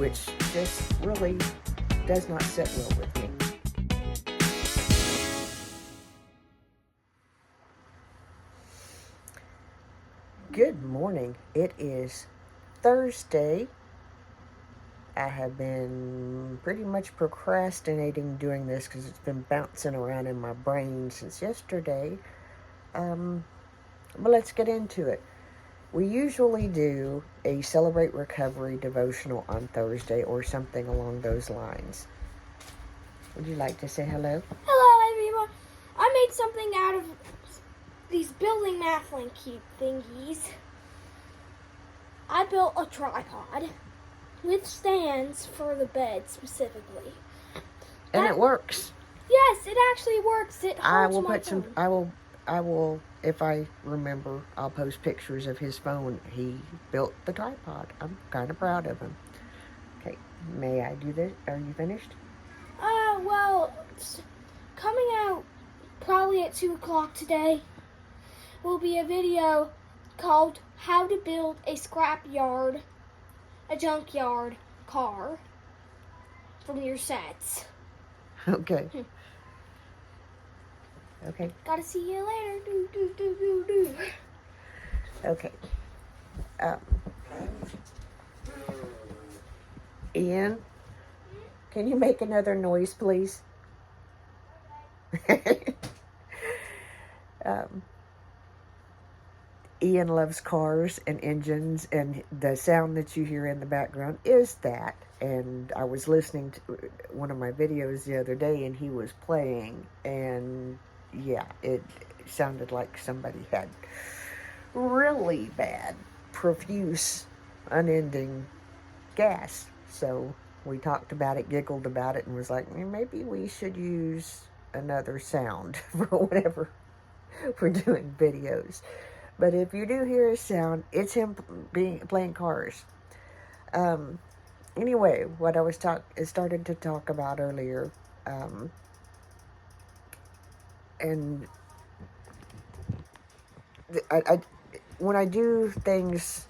which just really does not sit well with me. Good morning. It is Thursday. I have been pretty much procrastinating doing this because it's been bouncing around in my brain since yesterday. But let's get into it. We usually do a Celebrate Recovery devotional on Thursday or something along those lines. Would you like to say hello? Hello, everyone. I made something out of these building mathling cube thingies. I built a tripod with stands for the bed specifically. And it works. Yes, it actually works. It holds my phone. I will, if I remember, I'll post pictures of his phone. He built the tripod. I'm kind of proud of him. Okay, may I do this? Are you finished? Well, it's coming out probably at 2 o'clock today will be a video called How to Build a Scrapyard, a Junkyard Car from your sets. Okay. Okay. Gotta see you later. Okay. Ian, can you make another noise, please? Ian loves cars and engines, and the sound that you hear in the background is that. And I was listening to one of my videos the other day, and he was playing, and yeah, it sounded like somebody had really bad, profuse, unending gas. So we talked about it, giggled about it, and was like, maybe we should use another sound for whenever we're doing videos. But if you do hear a sound, it's him playing cars. Anyway, what I was started to talk about earlier, and when I do things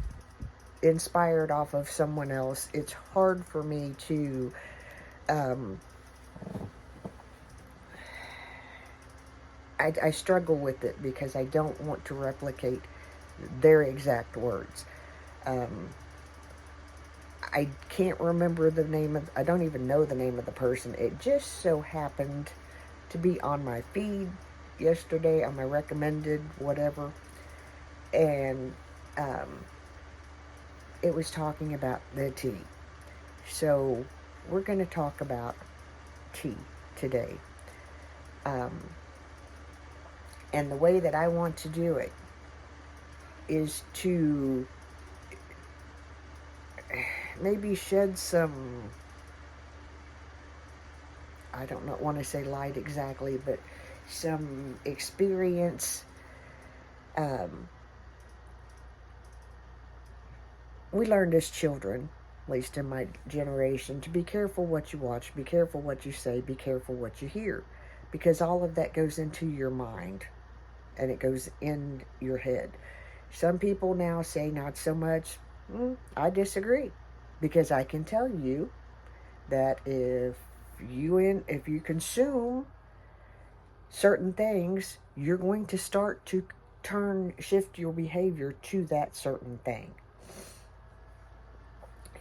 inspired off of someone else, it's hard for me to I struggle with it because I don't want to replicate their exact words. I can't remember the name of, I don't even know the name of the person. It just so happened to be on my feed yesterday, on my recommended whatever, and it was talking about the tea. So we're going to talk about tea today. And the way that I want to do it is to maybe shed some, I don't want to say light exactly, but some experience. We learned as children, at least in my generation, to be careful what you watch, be careful what you say, be careful what you hear, because all of that goes into your mind and it goes in your head. Some people now say not so much. I disagree, because I can tell you that if you consume certain things, you're going to start to shift your behavior to that certain thing.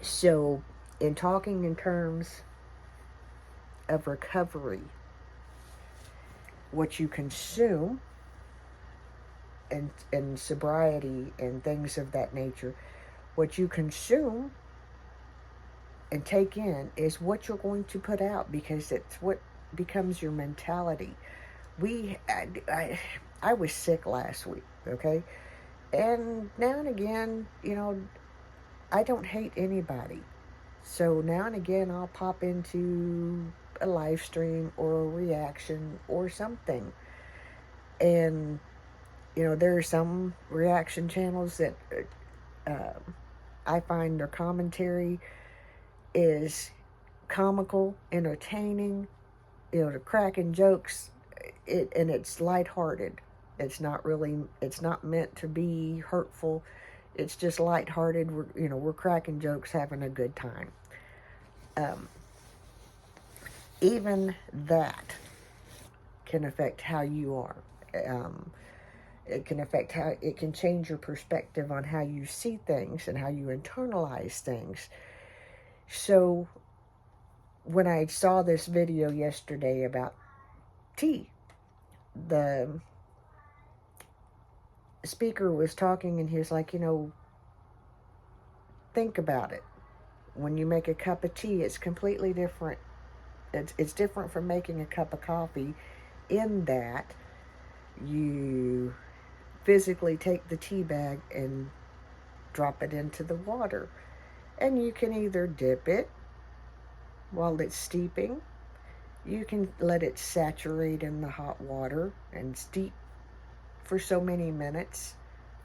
So, in talking in terms of recovery, what you consume and sobriety and things of that nature, what you consume and take in is what you're going to put out, because it's what becomes your mentality. I was sick last week, okay? And now and again, I don't hate anybody. So now and again, I'll pop into a live stream or a reaction or something. And, there are some reaction channels that I find their commentary is comical, entertaining, they're cracking jokes, and it's lighthearted. It's not meant to be hurtful. It's just lighthearted. We're cracking jokes, having a good time. Even that can affect how you are. It can affect how it can change your perspective on how you see things and how you internalize things. So when I saw this video yesterday about tea, the speaker was talking and he was like, think about it. When you make a cup of tea, it's completely different. It's different from making a cup of coffee in that you physically take the tea bag and drop it into the water. And you can either dip it while it's steeping. You can let it saturate in the hot water and steep for so many minutes,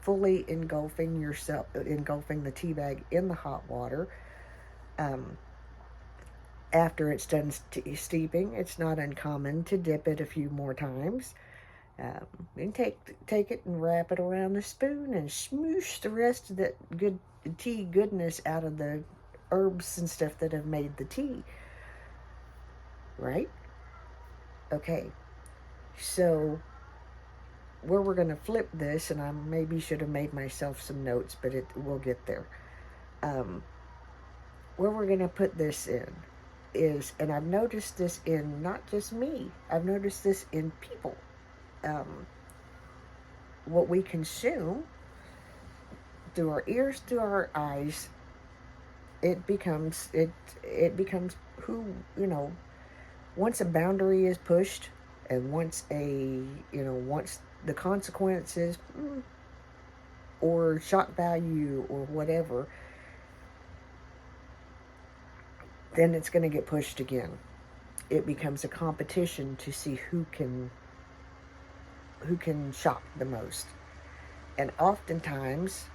fully engulfing the tea bag in the hot water. After it's done steeping, it's not uncommon to dip it a few more times. And take it and wrap it around the spoon and smoosh the rest of that good tea goodness out of the herbs and stuff that have made the tea. Right? Okay. So where we're going to flip this, and I maybe should have made myself some notes, but we'll get there. Where we're going to put this in is, and I've noticed this in not just me, I've noticed this in people. What we consume through our ears, through our eyes, it becomes who, once a boundary is pushed, and once the consequences or shock value or whatever, then it's going to get pushed again. It becomes a competition to see who can shock the most. And oftentimes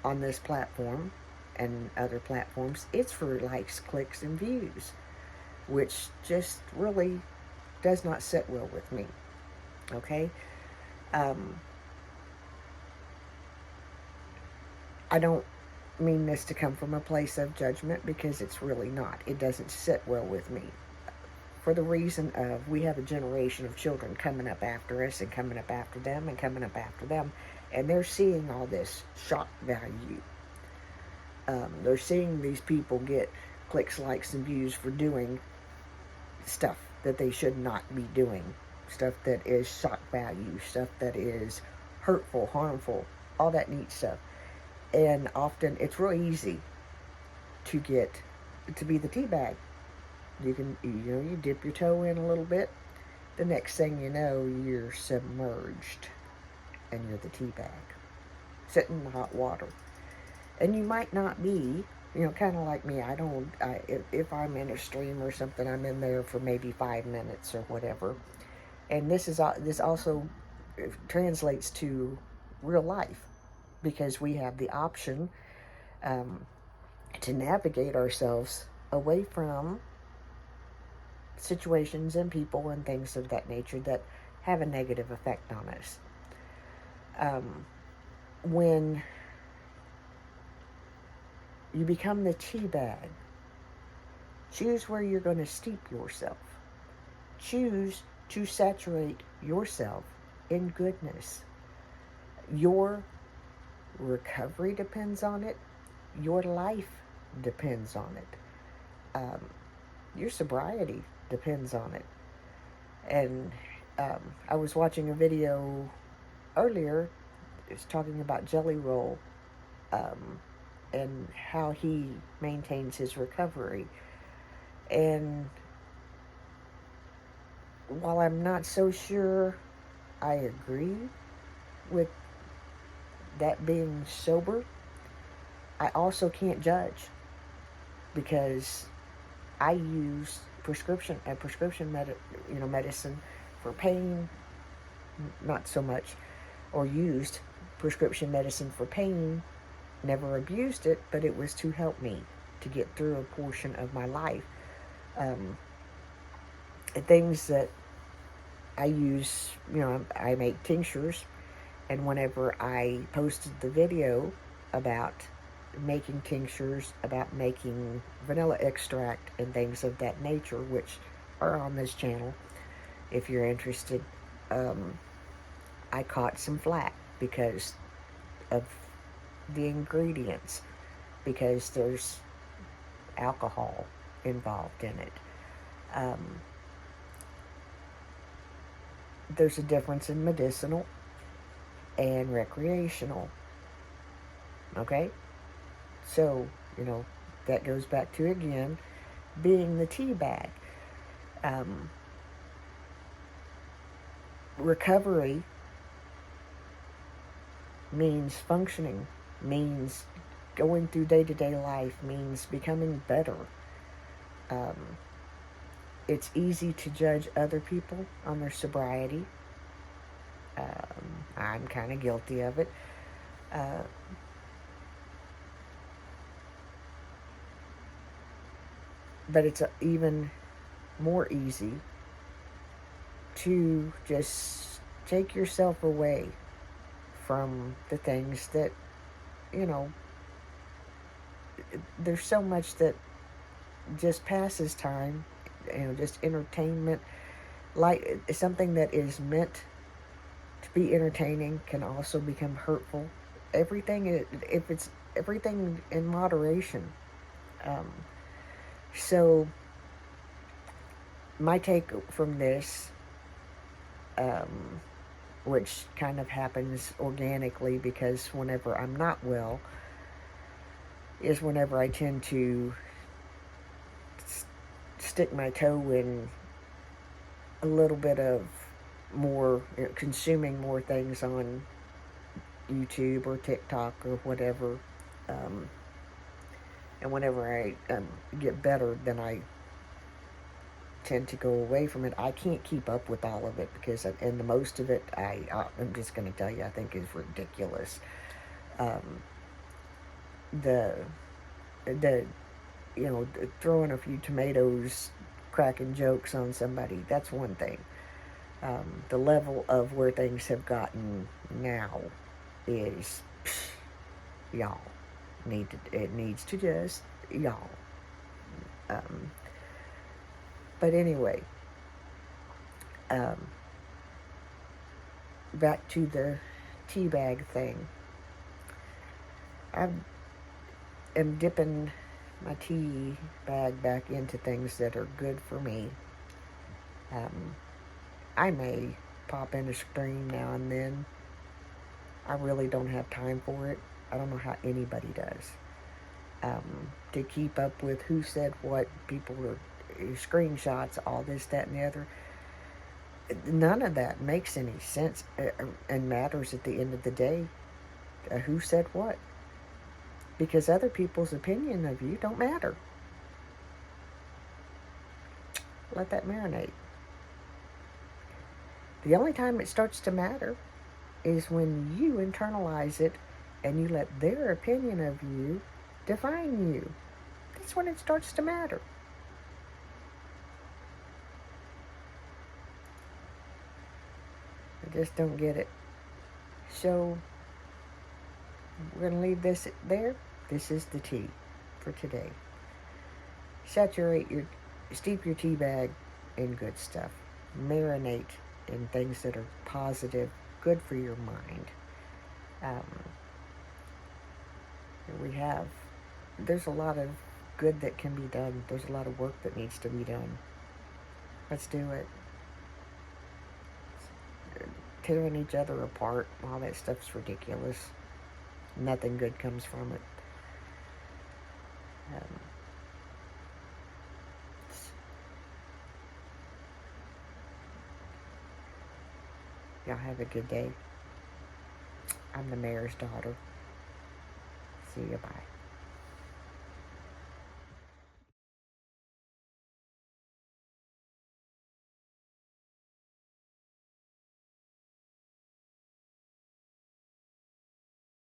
on this platform and other platforms, it's for likes, clicks, and views, which just really does not sit well with me. Okay? I don't mean this to come from a place of judgment, because it's really not. It doesn't sit well with me. For the reason of, we have a generation of children coming up after us and coming up after them and coming up after them, and they're seeing all this shock value. They're seeing these people get clicks, likes, and views for doing stuff that they should not be doing. Stuff that is shock value, stuff that is hurtful, harmful, all that neat stuff. And often it's real easy to be the tea bag. You can, you dip your toe in a little bit. The next thing you know, you're submerged and you're the tea bag, sitting in the hot water. And you might not be, kind of like me. If I'm in a stream or something, I'm in there for maybe 5 minutes or whatever. And this also translates to real life, because we have the option to navigate ourselves away from situations and people and things of that nature that have a negative effect on us. When you become the tea bag, choose where you're going to steep yourself. Choose to saturate yourself in goodness. Your recovery depends on it. Your life depends on it. Your sobriety depends on it. And I was watching a video earlier. It was talking about Jelly Roll and how he maintains his recovery. And while I'm not so sure I agree with that being sober, I also can't judge, because I use prescription medicine for pain, not so much, or used prescription medicine for pain. Never abused it, but it was to help me to get through a portion of my life. Things that I use, I make tinctures, and whenever I posted the video about making tinctures, about making vanilla extract and things of that nature, which are on this channel if you're interested. I caught some flack because of the ingredients, because there's alcohol involved in it. There's a difference in medicinal and recreational. Okay? So, that goes back to, again, being the tea bag. Recovery means functioning, means going through day-to-day life, means becoming better. It's easy to judge other people on their sobriety. I'm kind of guilty of it. But it's even more easy to just take yourself away from the things that, there's so much that just passes time, just entertainment. Like, something that is meant to be entertaining can also become hurtful. Everything in moderation. So my take from this, which kind of happens organically because whenever I'm not well, is whenever I tend to stick my toe in a little bit of more, consuming more things on YouTube or TikTok or whatever. And whenever I get better, then I tend to go away from it. I can't keep up with all of it because, and the most of it, I'm just going to tell you, I think is ridiculous. The throwing a few tomatoes, cracking jokes on somebody, that's one thing. The level of where things have gotten now is, y'all, it needs to just, y'all. But anyway, back to the tea bag thing. I am dipping my tea bag back into things that are good for me. I may pop in a stream now and then. I really don't have time for it. I don't know how anybody does. To keep up with who said what, people are screenshots, all this, that, and the other. None of that makes any sense and matters at the end of the day. Who said what? Because other people's opinion of you don't matter. Let that marinate. The only time it starts to matter is when you internalize it and you let their opinion of you define you. That's when it starts to matter. I just don't get it. So, we're going to leave this there. This is the tea for today. Steep your tea bag in good stuff. Marinate in things that are positive, good for your mind. There's a lot of good that can be done. There's a lot of work that needs to be done. Let's do it. Tearing each other apart, all that stuff's ridiculous. Nothing good comes from it. Y'all have a good day. I'm the mayor's daughter. See you, bye.